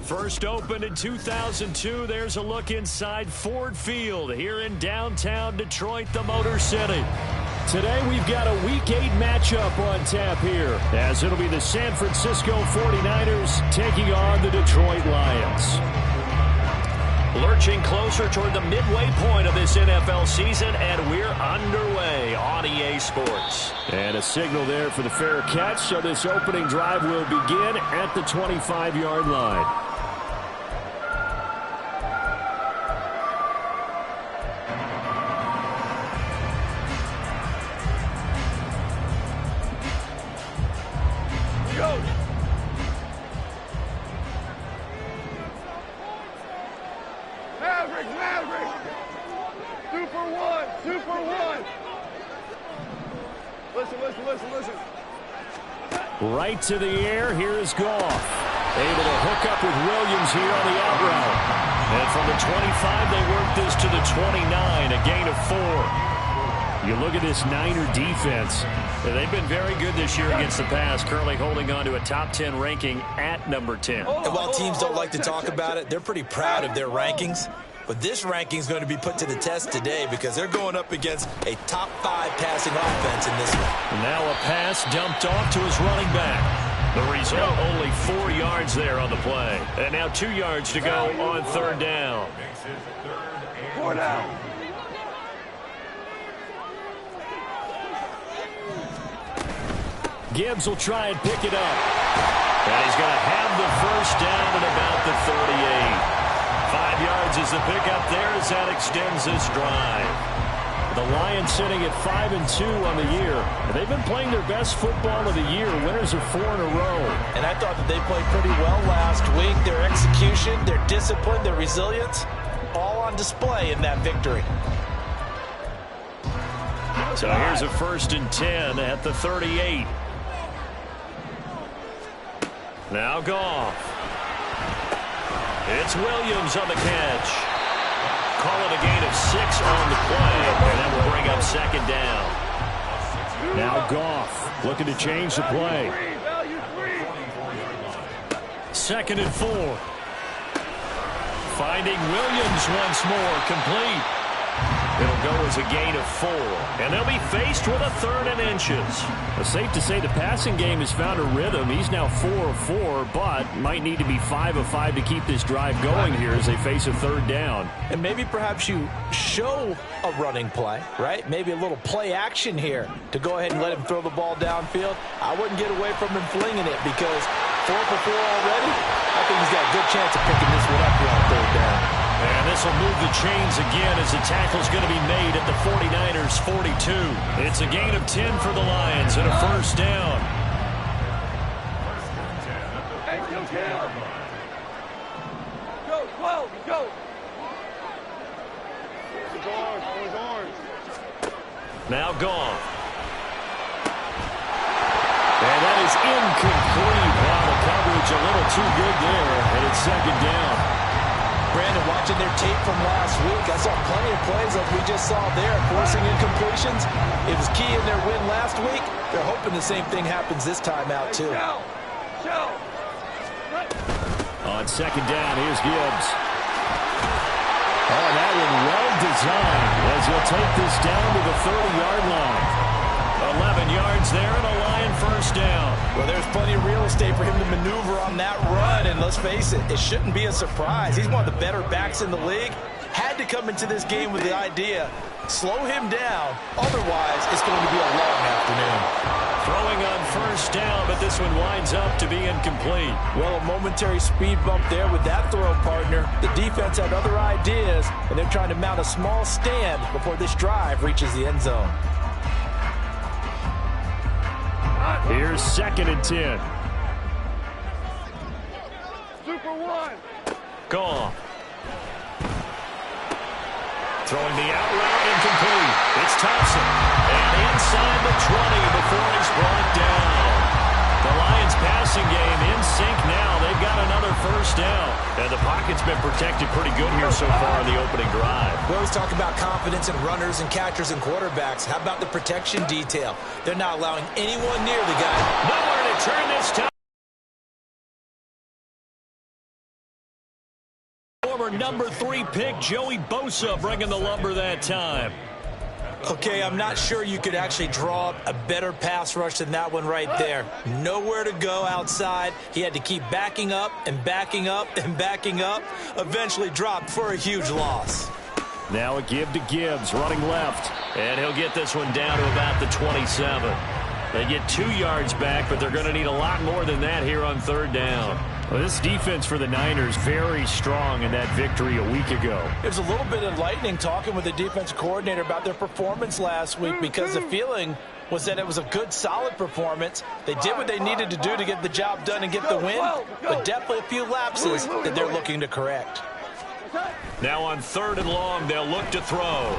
First opened in 2002, there's a look inside Ford Field here in downtown Detroit, the Motor City. Today we've got a Week 8 matchup on tap here, as it'll be the San Francisco 49ers taking on the Detroit Lions. Lurching closer toward the midway point of this NFL season, and we're underway on EA Sports. And a signal there for the fair catch, so this opening drive will begin at the 25-yard line. Right to the air, here is Goff. Able to hook up with Williams here on the out route. And from the 25, they work this to the 29, a gain of 4. You look at this Niner defense. They've been very good this year against the pass, currently holding on to a top 10 ranking at number 10. And while teams don't like to talk about it, they're pretty proud of their rankings. But this ranking is going to be put to the test today because they're going up against a top 5 passing offense in this one. Now a pass dumped off to his running back. The result, only 4 yards there on the play. And now 2 yards to go on third down. 4 down. Gibbs will try and pick it up. And he's going to have the first down at about the 38. 5 yards is the pickup there as that extends this drive. The Lions sitting at 5-2 on the year. They've been playing their best football of the year, winners of 4 in a row. And I thought that they played pretty well last week. Their execution, their discipline, their resilience, all on display in that victory. So here's a 1st and 10 at the 38. Now Goff. It's Williams on the catch. Call it a gain of 6 on the play, and that will bring up second down. Now Goff looking to change the play. 2nd and 4. Finding Williams once more, complete. It'll go as a gain of 4, and they'll be faced with a 3rd and inches. It's safe to say the passing game has found a rhythm. He's now 4 of 4, but might need to be 5 of 5 to keep this drive going here as they face a 3rd down. And maybe perhaps you show a running play, right? Maybe a little play action here to go ahead and let him throw the ball downfield. I wouldn't get away from him flinging it because 4 for 4 already. I think he's got a good chance of picking this one up here on 3rd down. And this will move the chains again as the tackle's going to be made at the 49ers 42. It's a gain of 10 for the Lions and a 1st down. Go, 12, go. Now Goff. And that is incomplete. Wow, the coverage a little too good there, and it's 2nd down. Brandon, watching their tape from last week, I saw plenty of plays like we just saw there, forcing incompletions. It was key in their win last week. They're hoping the same thing happens this time out, too. On 2nd down, here's Gibbs. Oh, that one well designed as he'll take this down to the 30-yard line. 11 yards there and a Lion 1st down. Well, there's plenty of real estate for him to maneuver on that run, and let's face it, it shouldn't be a surprise. He's one of the better backs in the league. Had to come into this game with the idea, slow him down, otherwise it's going to be a long afternoon. Throwing on 1st down, but this one winds up to be incomplete. Well, a momentary speed bump there with that throw, partner. The defense had other ideas, and they're trying to mount a small stand before this drive reaches the end zone. Here's 2nd and 10. Super one. Goff. Throwing the out route incomplete. It's Thompson. And inside the 20 before he's brought down. The Lions passing game in sync now. They've got another first down. And the pocket's been protected pretty good here so far in the opening drive. We always talk about confidence in runners and catchers and quarterbacks. How about the protection detail? They're not allowing anyone near the guy. Nowhere to turn this time. Former number 3 pick Joey Bosa bringing the lumber that time. Okay, I'm not sure you could actually draw up a better pass rush than that one right there. Nowhere to go outside. He had to keep backing up and backing up and backing up. Eventually dropped for a huge loss. Now a give to Gibbs, running left. And he'll get this one down to about the 27. They get 2 yards back, but they're going to need a lot more than that here on 3rd down. Well, this defense for the Niners very strong in that victory a week ago. It was a little bit enlightening talking with the defense coordinator about their performance last week because the feeling was that it was a good, solid performance. They did what they needed to do to get the job done and get the win, but definitely a few lapses that they're looking to correct. Now on 3rd and long, they'll look to throw.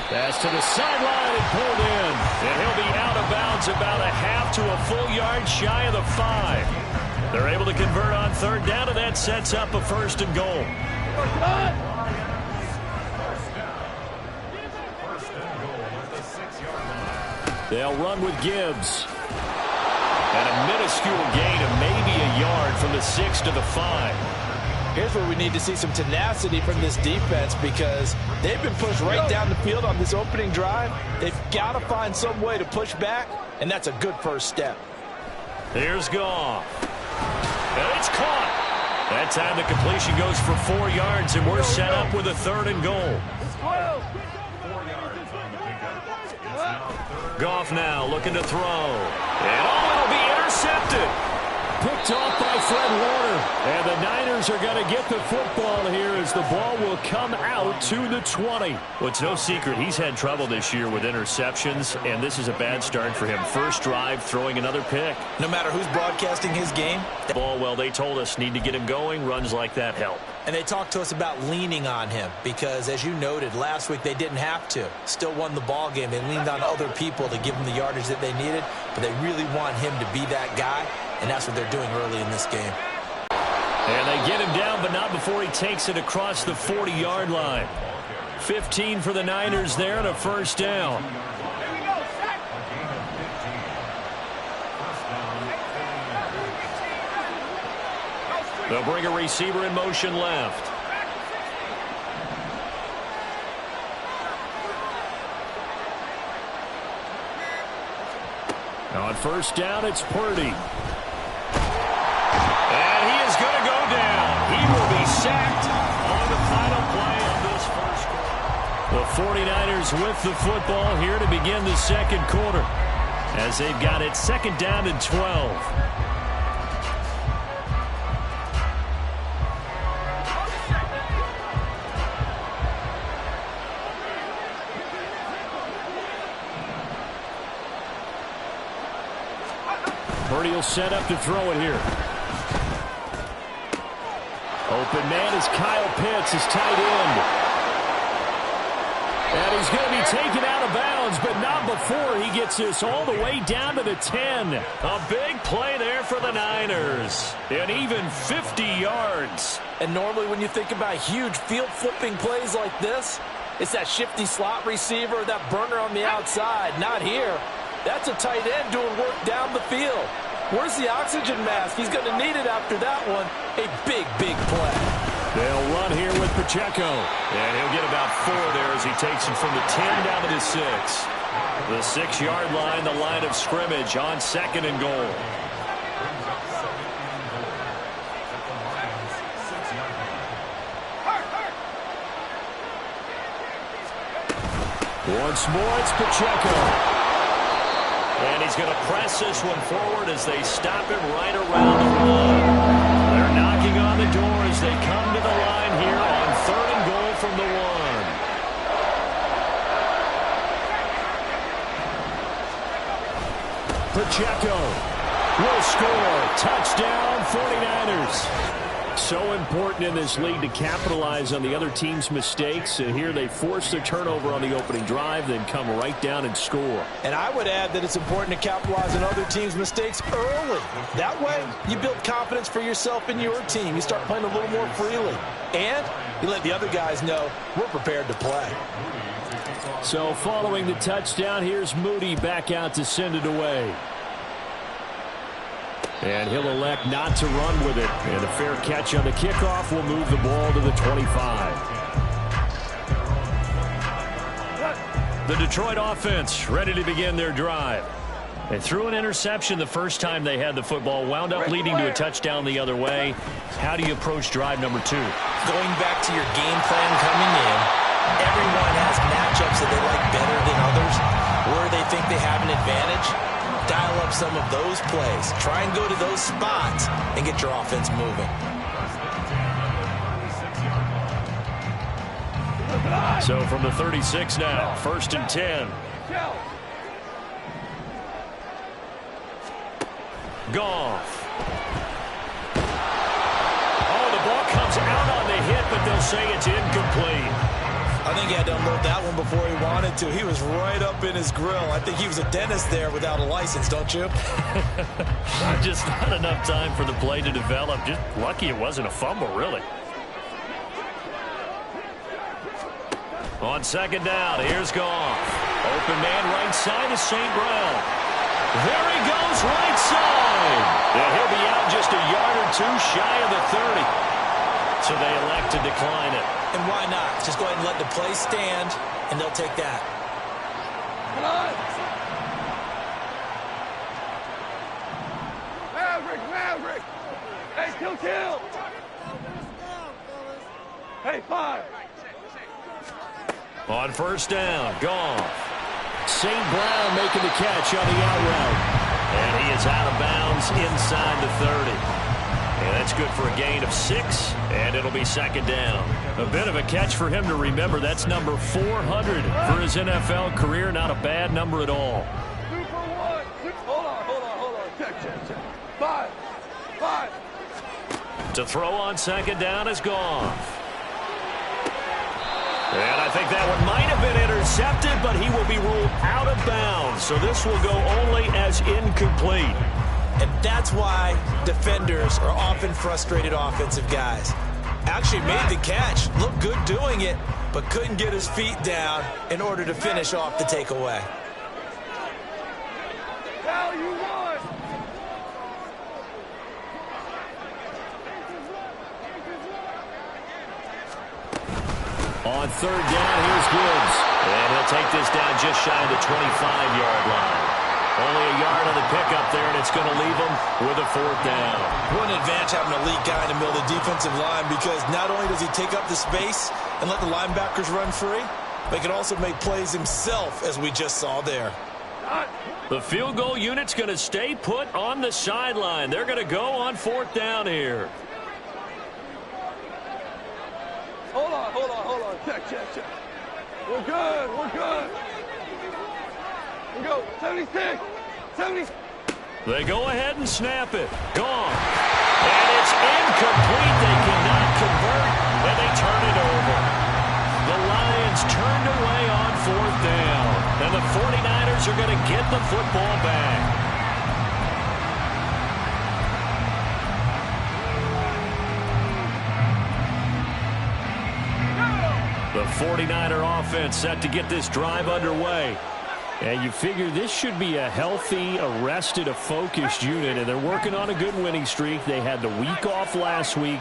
Pass to the sideline and pulled in. And he'll be out of bounds about a half to a full yard shy of the 5. They're able to convert on 3rd down, and that sets up a 1st and goal. They'll run with Gibbs. And a minuscule gain of maybe a yard from the 6 to the 5. Here's where we need to see some tenacity from this defense because they've been pushed right down the field on this opening drive. They've got to find some way to push back, and that's a good first step. Here's Goff. And it's caught. That time the completion goes for 4 yards, and we're set up with a 3rd and goal. Goff now looking to throw. And it'll be intercepted. Picked off by Fred Warner. And the Niners are going to get the football here as the ball will come out to the 20. Well, it's no secret he's had trouble this year with interceptions, and this is a bad start for him. First drive, throwing another pick. No matter who's broadcasting his game. Ball, well, they told us need to get him going. Runs like that help. And they talked to us about leaning on him because, as you noted, last week they didn't have to. Still won the ball game. They leaned on other people to give them the yardage that they needed, but they really want him to be that guy, and that's what they're doing early in this game. And they get him down, but not before he takes it across the 40-yard line. 15 for the Niners there and a 1st down. They'll bring a receiver in motion left. Now on 1st down, it's Purdy. And he is going to go down. He will be sacked on the final play of this first quarter. The 49ers with the football here to begin the 2nd quarter as they've got it 2nd down and 12. Purdy will set up to throw it here. Open man is Kyle Pitts, his tight end. And he's going to be taken out of bounds, but not before he gets this all the way down to the 10. A big play there for the Niners. And even 50 yards. And normally when you think about huge field-flipping plays like this, it's that shifty slot receiver, that burner on the outside. Not here. That's a tight end doing work down the field. Where's the oxygen mask? He's going to need it after that one. A big, big play. They'll run here with Pacheco. And he'll get about 4 there as he takes it from the 10 down to the 6. The 6-yard line, the line of scrimmage on 2nd and goal. Once more, it's Pacheco. And he's going to press this one forward as they stop him right around the line. They're knocking on the door as they come to the line here on 3rd and goal from the 1. Pacheco will score. Touchdown, 49ers. So important in this league to capitalize on the other team's mistakes. Here they force the turnover on the opening drive, then come right down and score. And I would add that it's important to capitalize on other teams' mistakes early. That way, you build confidence for yourself and your team. You start playing a little more freely. And you let the other guys know we're prepared to play. So following the touchdown, here's Moody back out to send it away. And he'll elect not to run with it. And a fair catch on the kickoff will move the ball to the 25. The Detroit offense ready to begin their drive. They threw an interception the first time they had the football, wound up leading to a touchdown the other way. How do you approach drive number 2? Going back to your game plan coming in, everyone has matchups that they like better than others, where they think they have an advantage. Dial up some of those plays. Try and go to those spots and get your offense moving. So from the 36 now, 1st and 10. Goff. Oh, the ball comes out on the hit, but they'll say it's incomplete. I think he had to unload that one before he wanted to. He was right up in his grill. I think he was a dentist there without a license, don't you? Just not enough time for the play to develop. Just lucky it wasn't a fumble, really. On 2nd down, here's Goff. Open man right side is St. Brown. There he goes, right side. And he'll be out just a yard or two shy of the 30. So they elect to decline it. And why not? Just go ahead and let the play stand, and they'll take that. Come on. Maverick. Hey, kill. Hey, 5. On 1st down, Goff. St. Brown making the catch on the out route. And he is out of bounds inside the 30. And that's good for a gain of 6, and it'll be 2nd down. A bit of a catch for him to remember. That's number 400 for his NFL career. Not a bad number at all. Super 1. Hold on. Check. 5. To throw on 2nd down is Goff. And I think that one might have been intercepted, but he will be ruled out of bounds. So this will go only as incomplete. And that's why defenders are often frustrated offensive guys. Actually made the catch, looked good doing it, but couldn't get his feet down in order to finish off the takeaway. Cal, you won. On 3rd down, here's Gibbs. And he'll take this down just shy of the 25-yard line. Only a yard on the pickup there, and it's going to leave them with a 4th down. What an advantage having an elite guy in the middle of the defensive line, because not only does he take up the space and let the linebackers run free, but he can also make plays himself, as we just saw there. The field goal unit's going to stay put on the sideline. They're going to go on 4th down here. Hold on. Check. We're good. We go. 76. 70. They go ahead and snap it. Gone. And it's incomplete. They cannot convert, and they turn it over. The Lions turned away on 4th down, and the 49ers are going to get the football back. The 49er offense set to get this drive underway. And you figure this should be a healthy, a rested, a focused unit, and they're working on a good winning streak. They had the week off last week.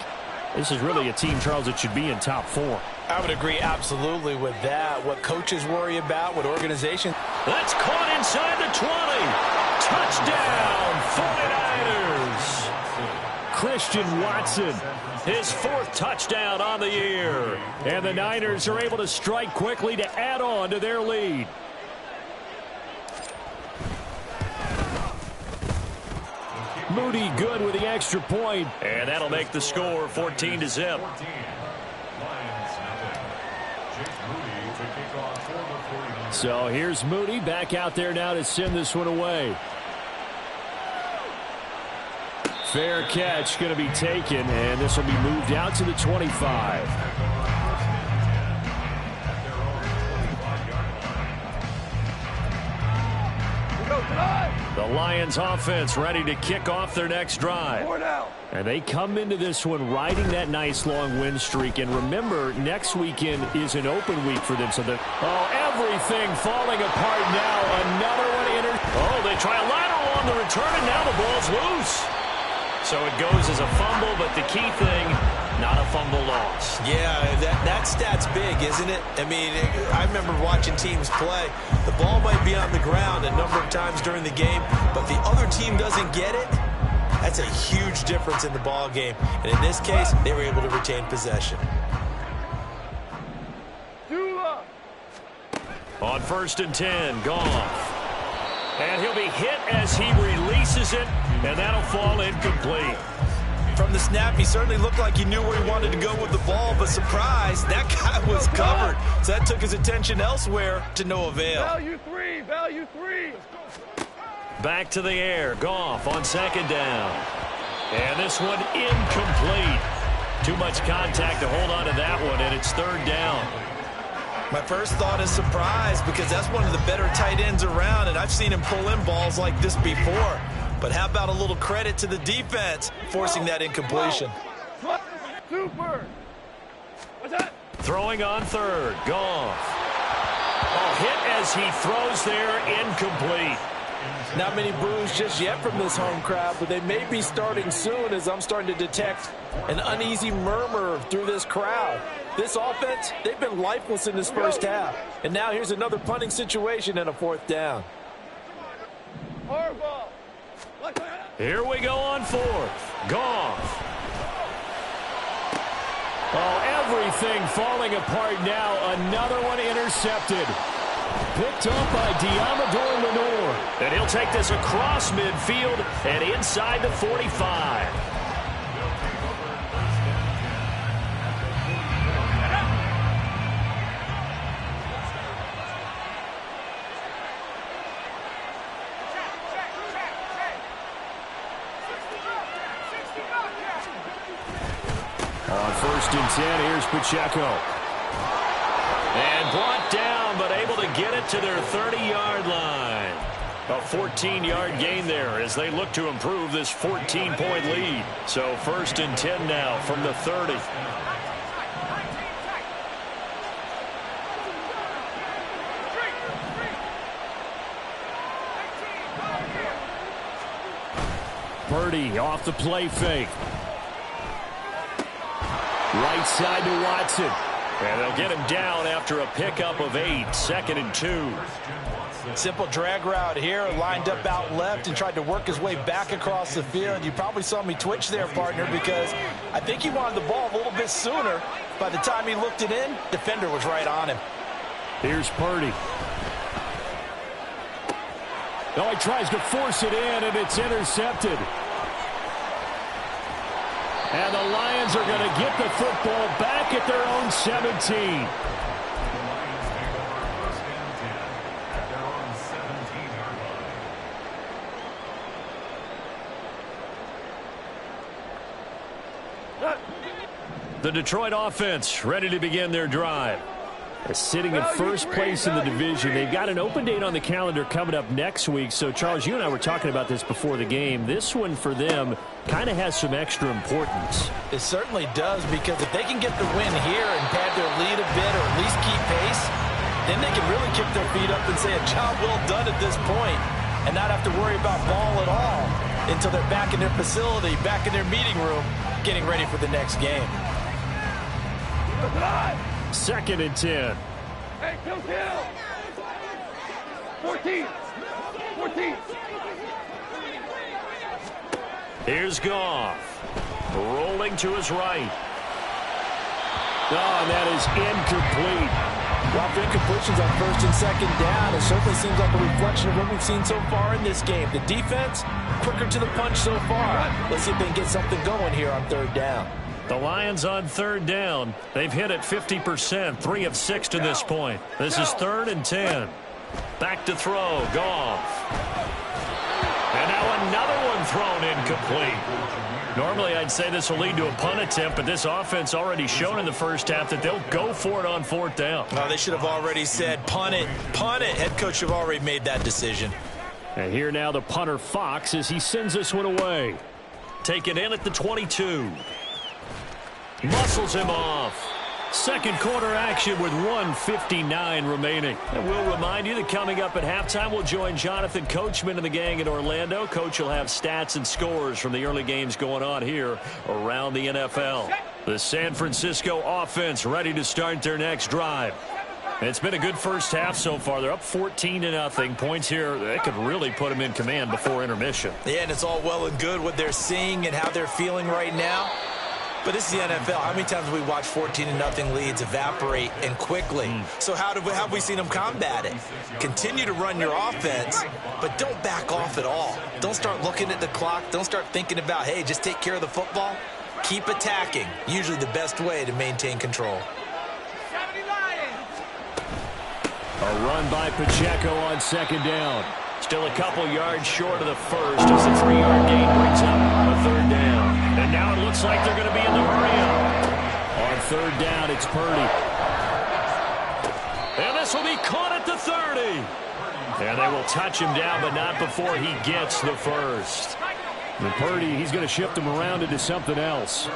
This is really a team, Charles, that should be in top 4. I would agree absolutely with that. What coaches worry about, what organizations. That's caught inside the 20. Touchdown, 49ers. Christian Watson, his 4th touchdown on the year. And the Niners are able to strike quickly to add on to their lead. Moody good with the extra point, and that'll make the score 14-0. So here's Moody back out there now to send this one away. Fair catch going to be taken, and this will be moved out to the 25. The Lions offense ready to kick off their next drive. And they come into this one riding that nice long win streak. And remember, next weekend is an open week for them. So everything falling apart now. Another one they try a lateral on the return, and now the ball's loose. So it goes as a fumble, but the key thing, not a fumble loss. Yeah, that stat's big, isn't it? I mean, I remember watching teams play. The ball might be on the ground a number of times during the game, but the other team doesn't get it. That's a huge difference in the ball game. And in this case, they were able to retain possession. On 1st and 10, Goff. And he'll be hit as he releases it, and that'll fall incomplete. From the snap, he certainly looked like he knew where he wanted to go with the ball, but surprise, that guy was covered. So that took his attention elsewhere to no avail. Value three. Back to the air, Goff on 2nd down. And this one incomplete. Too much contact to hold on to that one, and it's 3rd down. My first thought is surprise, because that's one of the better tight ends around, and I've seen him pull in balls like this before. But how about a little credit to the defense forcing that incompletion? Super. What's that? Throwing on 3rd, Goff. Hit as he throws there, incomplete. Not many boos just yet from this home crowd, but they may be starting soon, as I'm starting to detect an uneasy murmur through this crowd. This offense, they've been lifeless in this first half. And now here's another punting situation and a 4th down. Here we go on 4th. Goff. Everything falling apart now. Another one intercepted. Picked up by Diamador Lenore. And he'll take this across midfield and inside the 45. On 1st and 10, here's Pacheco. And brought down, but able to get it to their 30-yard line. A 14-yard gain there as they look to improve this 14-point lead. So 1st and 10 now from the 30. Purdy off the play fake. Right side to Watson. And they'll get him down after a pickup of 8. 2nd and 2. Simple drag route here, lined up out left and tried to work his way back across the field. You probably saw me twitch there, partner, because I think he wanted the ball a little bit sooner. By the time he looked it in, defender was right on him. Here's Purdy. He tries to force it in, and it's intercepted. And the Lions are going to get the football back at their own 17. The Detroit offense ready to begin their drive. They're sitting in first place in the division. They've got an open date on the calendar coming up next week. So, Charles, you and I were talking about this before the game. This one for them kind of has some extra importance. It certainly does, because if they can get the win here and pad their lead a bit or at least keep pace, then they can really kick their feet up and say a job well done at this point and not have to worry about ball at all until they're back in their facility, back in their meeting room, getting ready for the next game. 2nd and 10. Hey, kill. 14. Here's Goff. Rolling to his right. And that is incomplete. Well, incompletions on 1st and 2nd down. It certainly seems like a reflection of what we've seen so far in this game. The defense, quicker to the punch so far. Let's see if they can get something going here on 3rd down. The Lions on 3rd down. They've hit it 50%, 3 of 6 to this point. This is 3rd and 10. Back to throw, Goff. And now another one thrown incomplete. Normally, I'd say this will lead to a punt attempt, but this offense already shown in the first half that they'll go for it on fourth down. Oh, they should have already said, punt it, punt it. Head coach have already made that decision. And here now the punter, Fox, as he sends this one away. Taken in at the 22. Muscles him off. Second quarter action with 1:59 remaining. And we'll remind you that coming up at halftime, we'll join Jonathan Coachman and the gang in Orlando. Coach will have stats and scores from the early games going on here around the NFL. The San Francisco offense ready to start their next drive. It's been a good first half so far. They're up 14-0. Points here that could really put them in command before intermission. Yeah, and it's all well and good what they're seeing and how they're feeling right now. But this is the NFL. How many times have we watched 14-0 leads evaporate and quickly? So how have we seen them combat it? Continue to run your offense, but don't back off at all. Don't start looking at the clock. Don't start thinking about, hey, just take care of the football. Keep attacking. Usually the best way to maintain control. A run by Pacheco on second down. Still a couple yards short of the first as the 3-yard gain brings up a third down. And now it looks like they're going to be in the hurry-up. On third down, it's Purdy. And this will be caught at the 30. And they will touch him down, but not before he gets the first. And Purdy, he's going to shift him around into something else.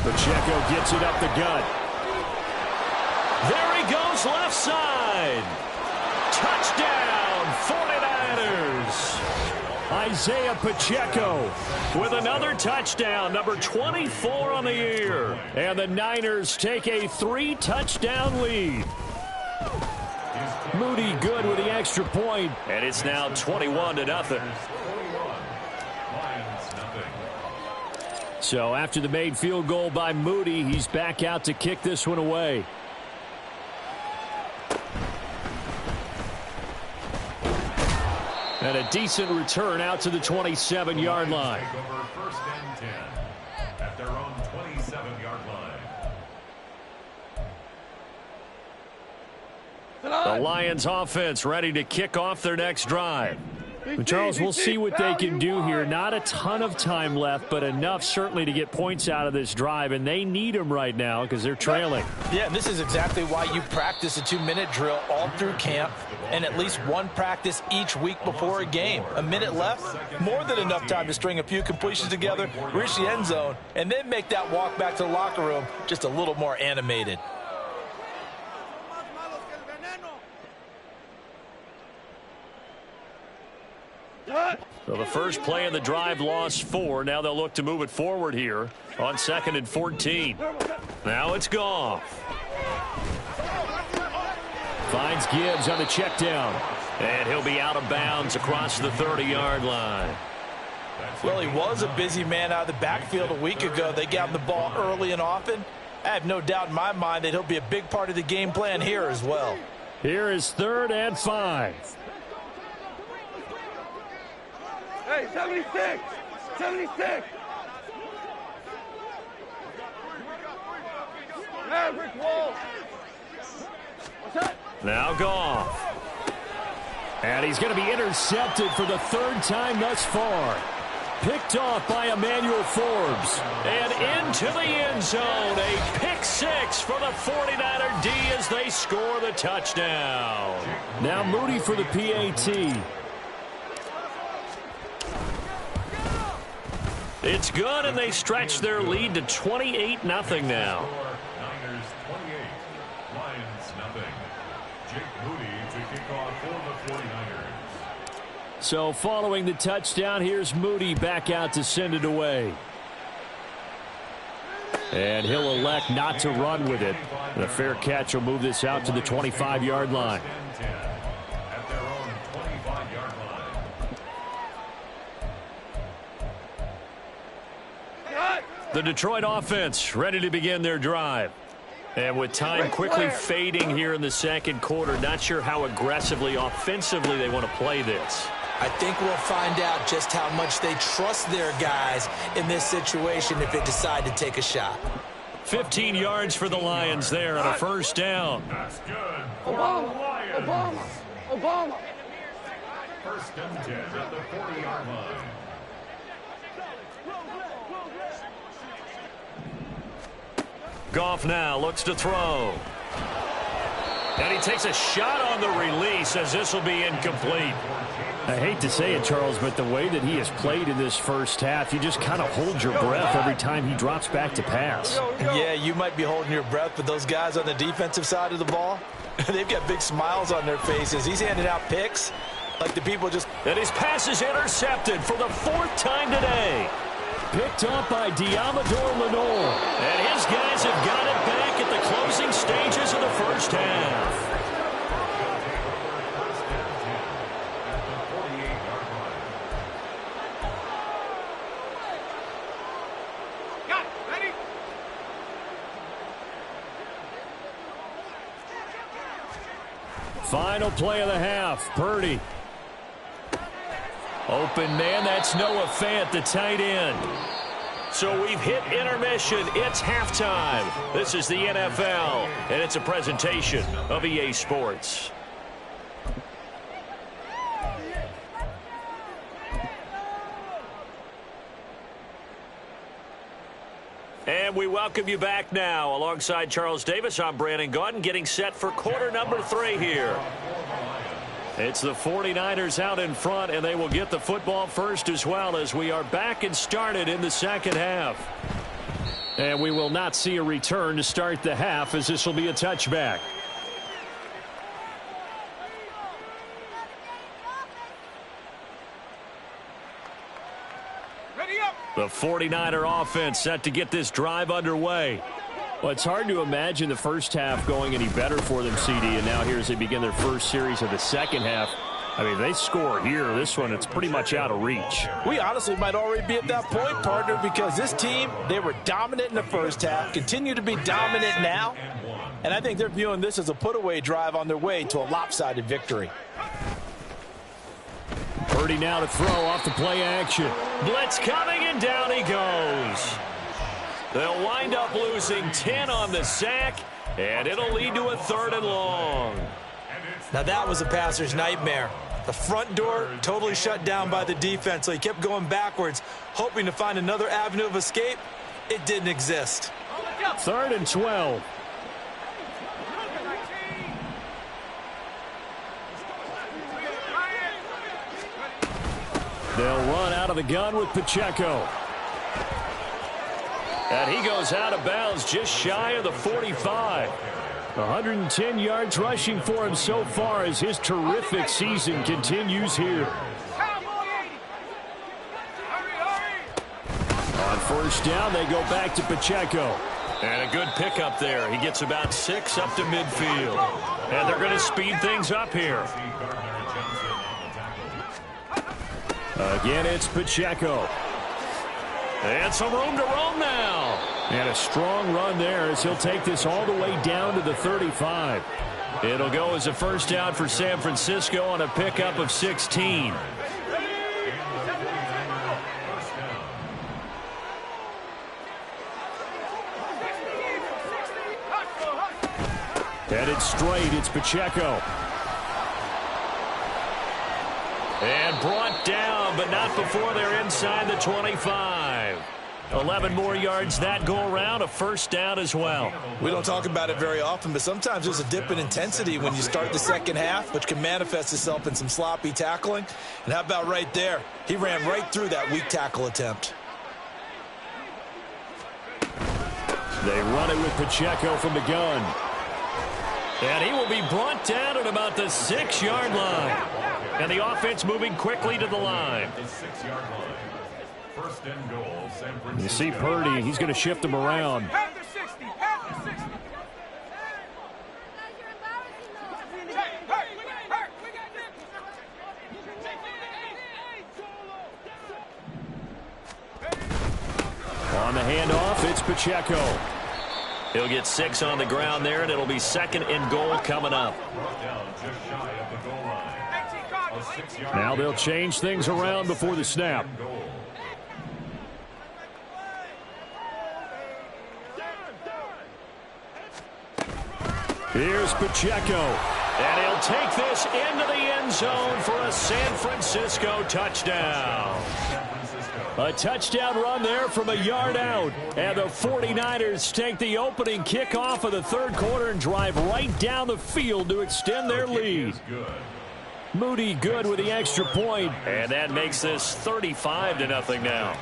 Pacheco gets it up the gut. There he goes, left side. Touchdown, 49ers. Isaiah Pacheco with another touchdown, number 24 on the year. And the Niners take a 3-touchdown lead. Moody good with the extra point, and it's now 21-0. So after the made field goal by Moody, he's back out to kick this one away. And a decent return out to the 27-yard line. First and 10 at their own 27-yard line. The Lions offense ready to kick off their next drive. And Charles, we'll see what they can do here. Not a ton of time left, but enough certainly to get points out of this drive, and they need them right now because they're trailing. Yeah, and this is exactly why you practice a 2-minute drill all through camp and at least one practice each week before a game. A minute left, more than enough time to string a few completions together, reach the end zone, and then make that walk back to the locker room just a little more animated. So the first play of the drive lost 4. Now they'll look to move it forward here on 2nd and 14. Now it's Goff. Finds Gibbs on the check down. And he'll be out of bounds across the 30-yard line. Well, he was a busy man out of the backfield a week ago. They got him the ball early and often. I have no doubt in my mind that he'll be a big part of the game plan here as well. Here is 3rd and 5. Hey, 76! 76! Average wall! What's that? Now Goff. And he's going to be intercepted for the 3rd time thus far. Picked off by Emmanuel Forbes. And into the end zone. A pick 6 for the 49er D as they score the touchdown. Now Moody for the PAT. It's good, and they stretch their lead to 28-0 now. Niners 28, Lions nothing. Jake Moody to kick off for the 49ers. So following the touchdown, here's Moody back out to send it away. And he'll elect not to run with it. The fair catch will move this out to the 25-yard line. At their own 25-yard line. The Detroit offense ready to begin their drive. And with time quickly fading here in the second quarter, not sure how aggressively, offensively they want to play this. I think we'll find out just how much they trust their guys in this situation if they decide to take a shot. 15 yards for the Lions there on a first down. That's good. Obama! Obama! Obama! First and 10 at the 40-yard line. Goff now looks to throw. And he takes a shot on the release as this will be incomplete. I hate to say it, Charles, but the way that he has played in this first half, you just kind of hold your breath every time he drops back to pass. Yeah, you might be holding your breath, but those guys on the defensive side of the ball, they've got big smiles on their faces. He's handing out picks like the people just... And his pass is intercepted for the 4th time today. Picked up by Diamador Lenore. And his guys have got it back at the closing stages of the first half. Final play of the half. Purdy. Open man, that's Noah Fant, the tight end. So we've hit intermission. It's halftime. This is the NFL, and it's a presentation of EA Sports. And we welcome you back now. Alongside Charles Davis, I'm Brandon Gaudin, getting set for quarter number 3 here. It's the 49ers out in front, and they will get the football first as well as we are back and started in the second half. And we will not see a return to start the half, as this will be a touchback. The 49er offense set to get this drive underway. Well, it's hard to imagine the first half going any better for them, CD, and now here as they begin their first series of the second half. I mean, they score here. This one, it's pretty much out of reach. We honestly might already be at that point, partner, because this team, they were dominant in the first half, continue to be dominant now, and I think they're viewing this as a put-away drive on their way to a lopsided victory. Purdy now to throw off the play action. Blitz coming, and down he goes. They'll wind up losing 10 on the sack, and it'll lead to a 3rd and long. Now that was a passer's nightmare. The front door totally shut down by the defense, so he kept going backwards, hoping to find another avenue of escape. It didn't exist. 3rd and 12. They'll run out of the gun with Pacheco. And he goes out of bounds just shy of the 45. 110 yards rushing for him so far as his terrific season continues here. On first down, they go back to Pacheco. And a good pickup there. He gets about 6 up to midfield. And they're going to speed things up here. Again, it's Pacheco. And some room to roam now. And a strong run there as he'll take this all the way down to the 35. It'll go as a first down for San Francisco on a pickup of 16. Headed straight, it's Pacheco. And brought down, but not before they're inside the 25. 11 more yards that go around, a first down as well. We don't talk about it very often, but sometimes there's a dip in intensity when you start the second half, which can manifest itself in some sloppy tackling. And how about right there? He ran right through that weak tackle attempt. They run it with Pacheco from the gun. And he will be brought down at about the 6-yard line. And the offense moving quickly to the line. The 6-yard line. First and goal, San Francisco. You see Purdy, he's going to shift him around. On the handoff, it's Pacheco. He'll get 6 on the ground there, and it'll be 2nd and goal coming up. Now they'll change things around before the snap. Here's Pacheco. And he'll take this into the end zone for a San Francisco touchdown. A touchdown run there from a yard out. And the 49ers take the opening kickoff of the third quarter and drive right down the field to extend their lead. Moody good with the extra point. And that makes this 35-0 now.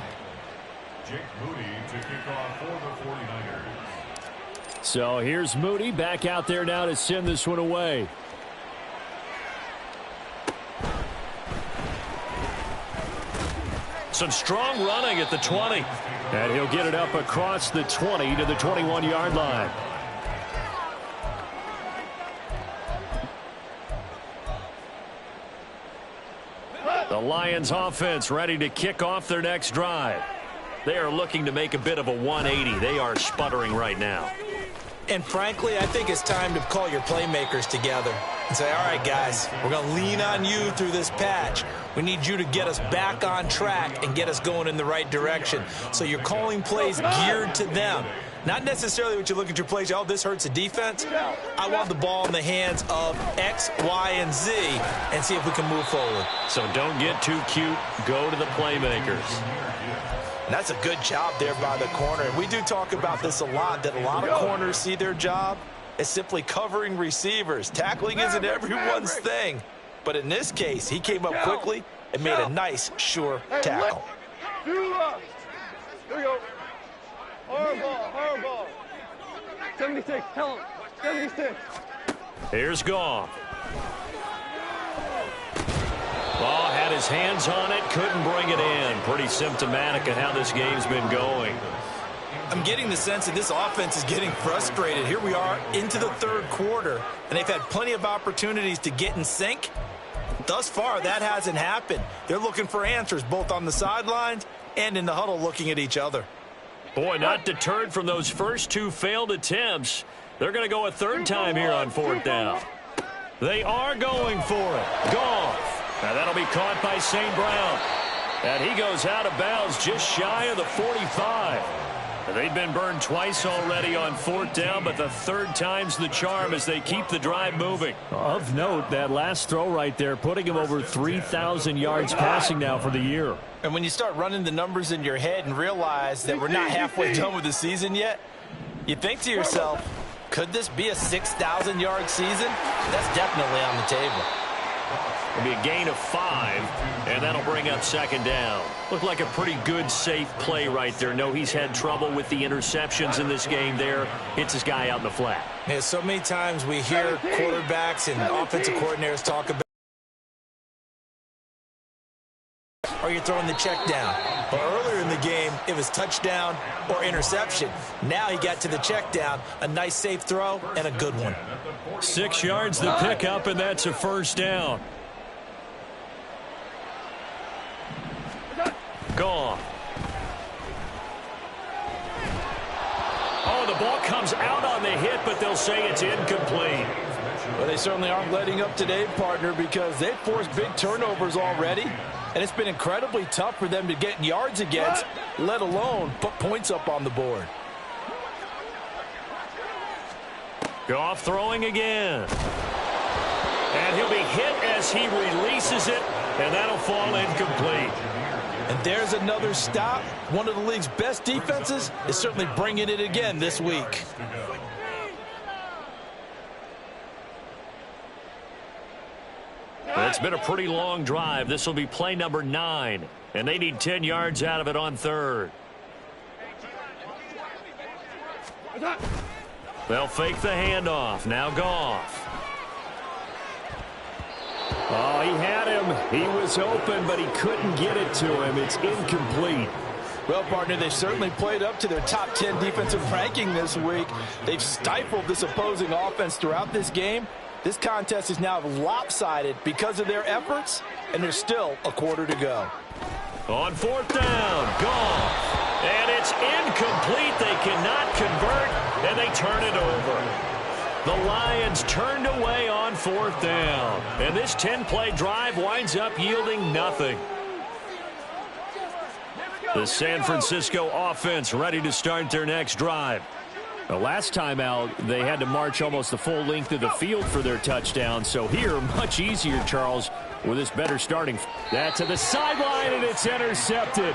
Jake Moody to kick off for the 49ers. So here's Moody back out there now to send this one away. Some strong running at the 20. And he'll get it up across the 20 to the 21-yard line. The Lions offense ready to kick off their next drive. They are looking to make a bit of a 180. They are sputtering right now. And frankly, I think it's time to call your playmakers together and say, all right, guys, we're going to lean on you through this patch. We need you to get us back on track and get us going in the right direction. So you're calling plays geared to them. Not necessarily what you look at your plays, oh, this hurts the defense. I want the ball in the hands of X, Y, and Z and see if we can move forward. So don't get too cute. Go to the playmakers. And that's a good job there by the corner. And we do talk about this a lot, that a lot of corners see their job as simply covering receivers. Tackling isn't everyone's thing. But in this case, he came up quickly and made a nice, sure tackle. Here we go. Hard ball. 76, tell him. 76. Here's Goff. Ball had his hands on it, couldn't bring it in. Pretty symptomatic of how this game's been going. I'm getting the sense that this offense is getting frustrated. Here we are into the third quarter, and they've had plenty of opportunities to get in sync. Thus far, that hasn't happened. They're looking for answers both on the sidelines and in the huddle looking at each other. Boy, not deterred from those first two failed attempts. They're going to go a third time here on fourth down. They are going for it. Goff. Now that'll be caught by St. Brown. And he goes out of bounds just shy of the 45. They've been burned twice already on fourth down, but the third time's the charm as they keep the drive moving. Of note, that last throw right there, putting him over 3,000 yards passing now for the year. And when you start running the numbers in your head and realize that we're not halfway done with the season yet, you think to yourself, could this be a 6,000-yard season? That's definitely on the table. It'll be a gain of 5, and that'll bring up second down. Looked like a pretty good, safe play right there. No, he's had trouble with the interceptions in this game there. Hits his guy out in the flat. Yeah, so many times we hear quarterbacks and offensive coordinators talk about, are you throwing the check down? But earlier in the game, it was touchdown or interception. Now he got to the check down, a nice safe throw, and a good one. 6 yards the pickup, and that's a first down. Gone. Oh, the ball comes out on the hit, but they'll say it's incomplete. Well, they certainly aren't letting up today, partner, because they've forced big turnovers already, and it's been incredibly tough for them to get yards against, let alone put points up on the board. Goff throwing again. And he'll be hit as he releases it, and that'll fall incomplete. And there's another stop. One of the league's best defenses is certainly bringing it again this week. It's been a pretty long drive. This will be play number 9, and they need 10 yards out of it on third. They'll fake the handoff. Now Goff. Oh, he had him. He was open, but he couldn't get it to him. It's incomplete. Well, partner, they've certainly played up to their top 10 defensive ranking this week. They've stifled this opposing offense throughout this game. This contest is now lopsided because of their efforts, and there's still a quarter to go. On fourth down, Goff. And it's incomplete. They cannot convert, and they turn it over. The Lions turned away on fourth down. And this 10-play drive winds up yielding nothing. The San Francisco offense ready to start their next drive. The last time out, they had to march almost the full length of the field for their touchdown. So here, much easier, Charles, with this better starting. That to the sideline, and it's intercepted.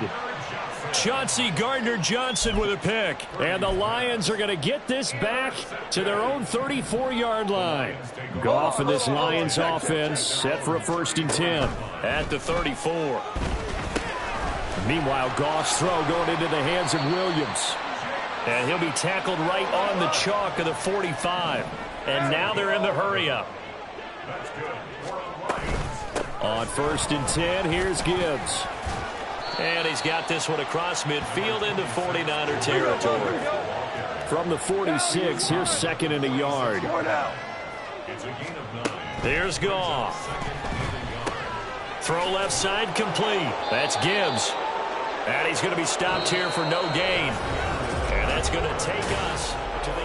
Chauncey Gardner-Johnson with a pick. And the Lions are going to get this back to their own 34-yard line. Goff and this Lions offense set for a 1st and 10 at the 34. Meanwhile, Goff's throw going into the hands of Williams. And he'll be tackled right on the chalk of the 45. And now they're in the hurry-up. On 1st and 10, here's Gibbs. And he's got this one across midfield into 49er territory. From the 46, here's 2nd and a yard. Here's Goff. Throw left side complete. That's Gibbs. And he's going to be stopped here for no gain. And that's going to take us to the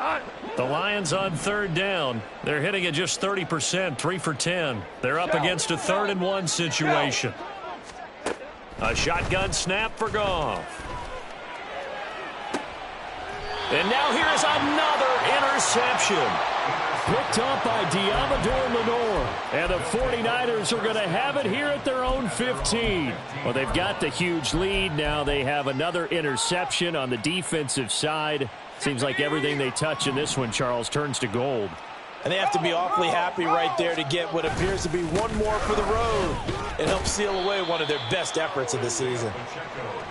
end. The Lions on 3rd down. They're hitting at just 30%, 3 for 10. They're up against a 3rd and 1 situation. A shotgun snap for Goff. And now here is another interception. Picked up by Diamador Lenore. And the 49ers are going to have it here at their own 15. Well, they've got the huge lead. Now they have another interception on the defensive side. Seems like everything they touch in this one, Charles, turns to gold. And they have to be awfully happy right there to get what appears to be one more for the road and help seal away one of their best efforts of the season.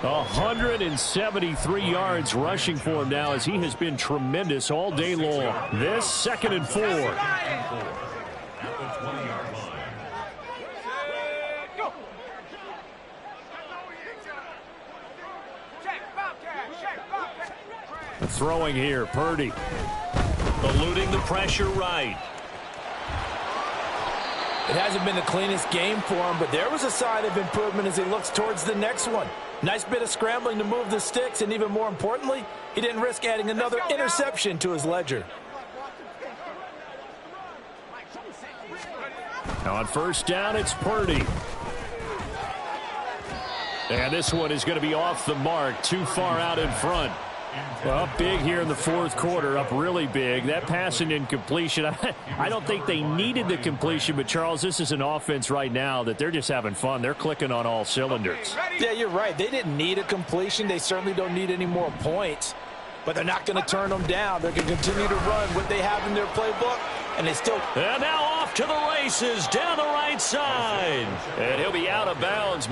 173 yards rushing for him now as he has been tremendous all day long. This 2nd and 4. Throwing here, Purdy. Eluding the pressure right. It hasn't been the cleanest game for him, but there was a sign of improvement as he looks towards the next one. Nice bit of scrambling to move the sticks, and even more importantly, he didn't risk adding another interception to his ledger. Now on 1st down, it's Purdy. And this one is going to be off the mark, too far out in front. Well, up big here in the 4th quarter, up really big. That passing incompletion, I don't think they needed the completion, but, Charles, this is an offense right now that they're just having fun. They're clicking on all cylinders. Yeah, you're right. They didn't need a completion. They certainly don't need any more points, but they're not going to turn them down. They're going to continue to run what they have in their playbook, and they still... And now off to the races down the right side. And he'll be out of bounds.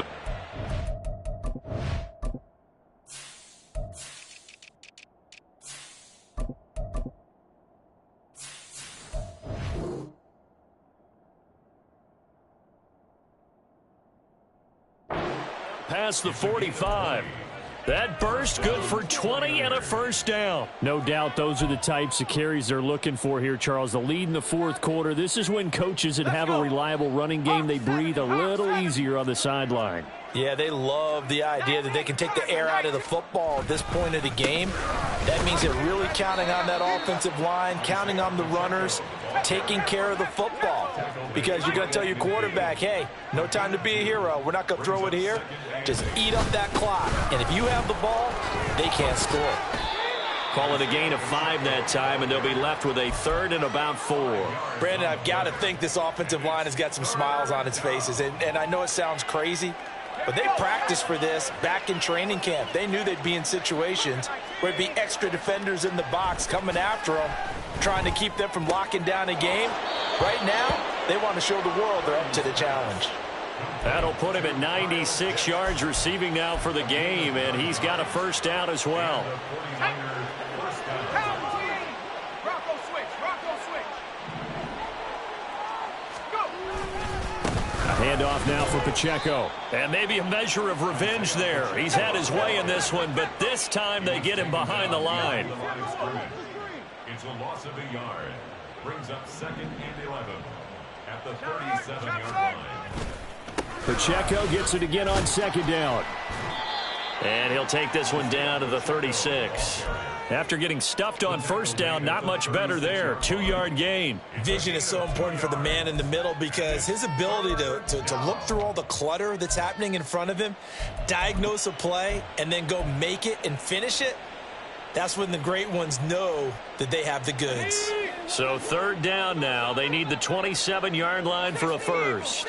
Past the 45. That burst good for 20 and a 1st down. No doubt those are the types of carries they're looking for here, Charles. The lead in the 4th quarter. This is when coaches that have a reliable running game, they breathe a little easier on the sideline. Yeah, they love the idea that they can take the air out of the football at this point of the game. That means they're really counting on that offensive line, counting on the runners, taking care of the football. Because you're going to tell your quarterback, hey, no time to be a hero. We're not going to throw it here. Just eat up that clock. And if you have the ball, they can't score. Call it a gain of 5 that time, and they'll be left with a 3rd and about 4. Brandon, I've got to think this offensive line has got some smiles on its faces. And I know it sounds crazy, but they practiced for this back in training camp. They knew they'd be in situations where there'd be extra defenders in the box coming after them, trying to keep them from locking down a game. Right now, they want to show the world they're up to the challenge. That'll put him at 96 yards receiving now for the game, and he's got a 1st down as well. Handoff now for Pacheco. And maybe a measure of revenge there. He's had his way in this one, but this time they get him behind the line. It's a loss of a yard. Brings up 2nd and 11 at the 37-yard line. Pacheco gets it again on 2nd down. And he'll take this one down to the 36. After getting stuffed on first down, not much better there. 2-yard gain. Vision is so important for the man in the middle because his ability to look through all the clutter that's happening in front of him, diagnose a play, and then go make it and finish it, that's when the great ones know that they have the goods. So 3rd down now. They need the 27-yard line for a first.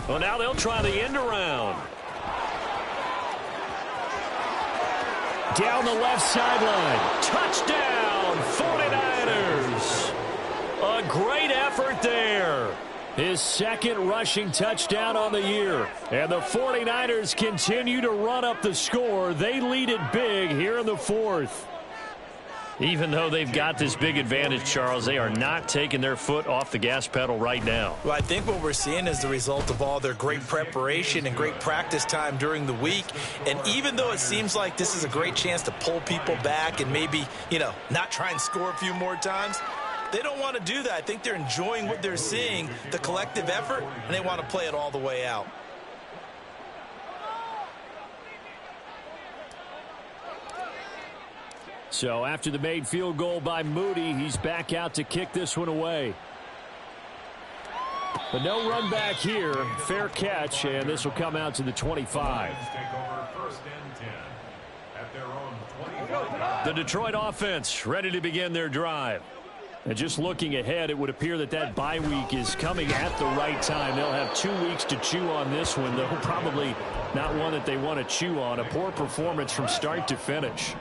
Well, now they'll try the end around. Down the left sideline. Touchdown, 49ers. A great effort there. His 2nd rushing touchdown on the year. And the 49ers continue to run up the score. They lead it big here in the 4th. Even though they've got this big advantage, Charles, they are not taking their foot off the gas pedal right now. Well, I think what we're seeing is the result of all their great preparation and great practice time during the week. And even though it seems like this is a great chance to pull people back and maybe, not try and score a few more times, they don't want to do that. I think they're enjoying what they're seeing, the collective effort, and they want to play it all the way out. So after the made field goal by Moody, he's back out to kick this one away. But no run back here. Fair catch, and this will come out to the 25. The Detroit offense ready to begin their drive. And just looking ahead, it would appear that bye week is coming at the right time. They'll have 2 weeks to chew on this one, though probably not one that they want to chew on. A poor performance from start to finish.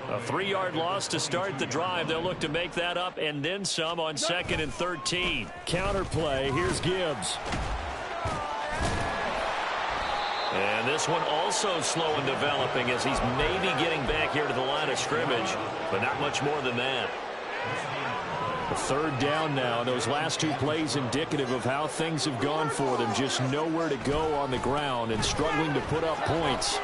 A 3-yard loss to start the drive. They'll look to make that up and then some on 2nd and 13. Counter play. Here's Gibbs. And this one also slow in developing as he's maybe getting back here to the line of scrimmage, but not much more than that. 3rd down now. Those last 2 plays indicative of how things have gone for them. Just nowhere to go on the ground and struggling to put up points.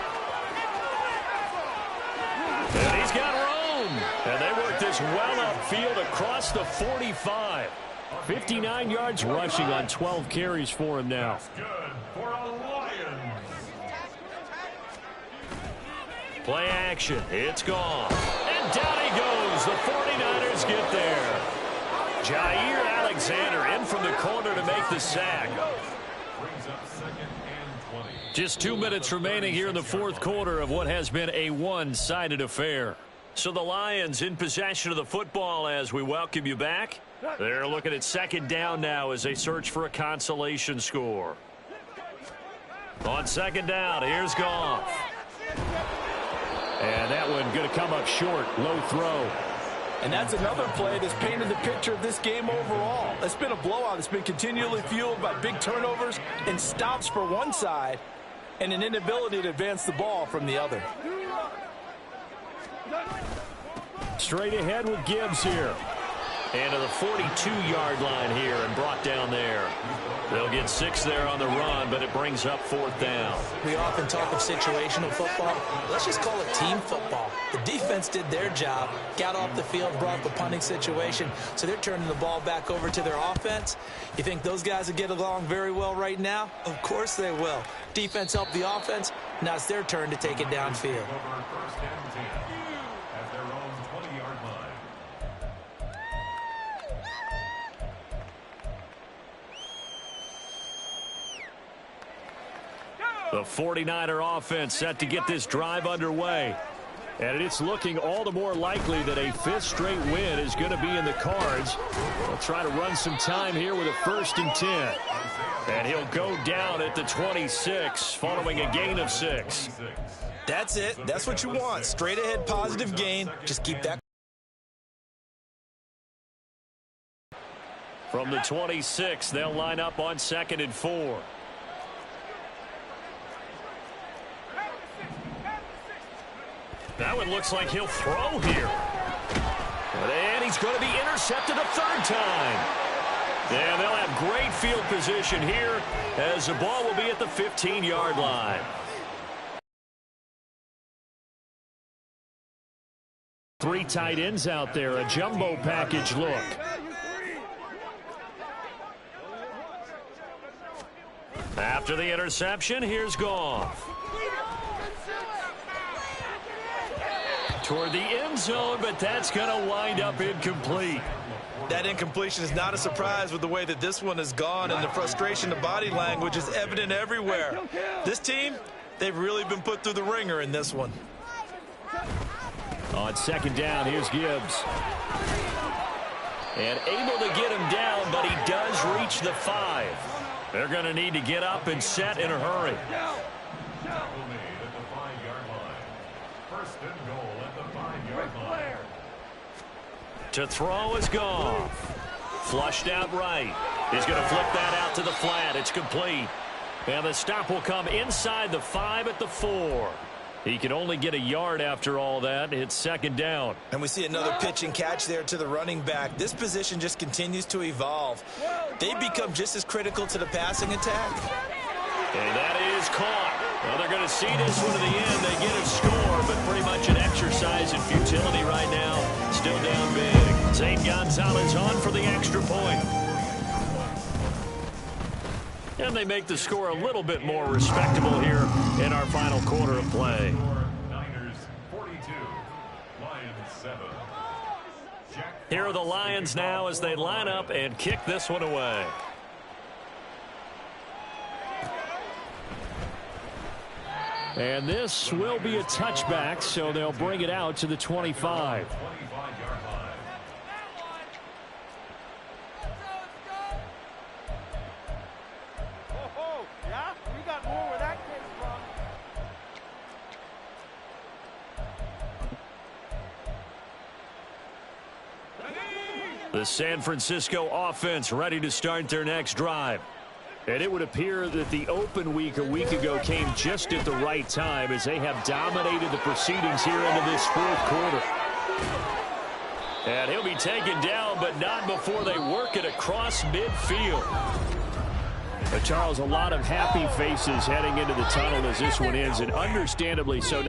And he's got room. And they work this well upfield across the 45. 59 yards rushing on 12 carries for him now. That's good for a Lions. Play action. It's gone. And down he goes. The 49ers get there. Jair Alexander in from the corner to make the sack. Brings up 2nd and 20. Just 2 minutes remaining here in the 4th quarter of what has been a one-sided affair. So the Lions in possession of the football as we welcome you back. They're looking at 2nd down now as they search for a consolation score. On 2nd down, here's Goff. And that one going to come up short. Low throw. And that's another play that's painted the picture of this game overall. It's been a blowout. It's been continually fueled by big turnovers and stops for one side and an inability to advance the ball from the other. Straight ahead with Gibbs here. And to the 42-yard line here and brought down there. They'll get 6 there on the run, but it brings up 4th down. We often talk of situational football. Let's just call it team football. The defense did their job, got off the field, brought the punting situation, so they're turning the ball back over to their offense. You think those guys will get along very well right now? Of course they will. Defense helped the offense. Now it's their turn to take it downfield. Over 1st and 10 at their own 20-yard line. The 49er offense set to get this drive underway. And it's looking all the more likely that a 5th straight win is going to be in the cards. They'll try to run some time here with a 1st and 10. And he'll go down at the 26 following a gain of 6. That's it. That's what you want. Straight ahead positive gain. Just keep that. From the 26, they'll line up on 2nd and 4. That one looks like he'll throw here. And he's going to be intercepted a 3rd time. And they'll have great field position here as the ball will be at the 15-yard line. 3 tight ends out there, a jumbo package look. After the interception, here's Goff. toward the end zone, but that's going to wind up incomplete. That incompletion is not a surprise with the way that this one has gone, and the frustration, the body language is evident everywhere. This team, they've really been put through the ringer in this one. On second down, here's Gibbs. And able to get him down, but he does reach the 5. They're going to need to get up and set in a hurry. Tackle made at the 5-yard line. First and goal at the 5-yard line. To throw is Goff. Flushed out right. He's going to flip that out to the flat. It's complete. And the stop will come inside the 5 at the 4. He can only get a yard after all that. It's second down. And we see another pitch and catch there to the running back. This position just continues to evolve. They become just as critical to the passing attack. And that is caught. Well, they're going to see this one to the end. They get a score, but pretty much an exercise in futility right now. Still down big. St. Gonzalez on for the extra point. And they make the score a little bit more respectable here in our final quarter of play. Niners 42, Lions 7. Here are the Lions now as they line up and kick this one away. And this will be a touchback, so they'll bring it out to the 25. 25-yard line. Yeah? We got more where that came from. The San Francisco offense ready to start their next drive. And it would appear that the open week a week ago came just at the right time as they have dominated the proceedings here into this fourth quarter. And he'll be taken down, but not before they work it across midfield. But Charles, a lot of happy faces heading into the tunnel as this one ends, and understandably so.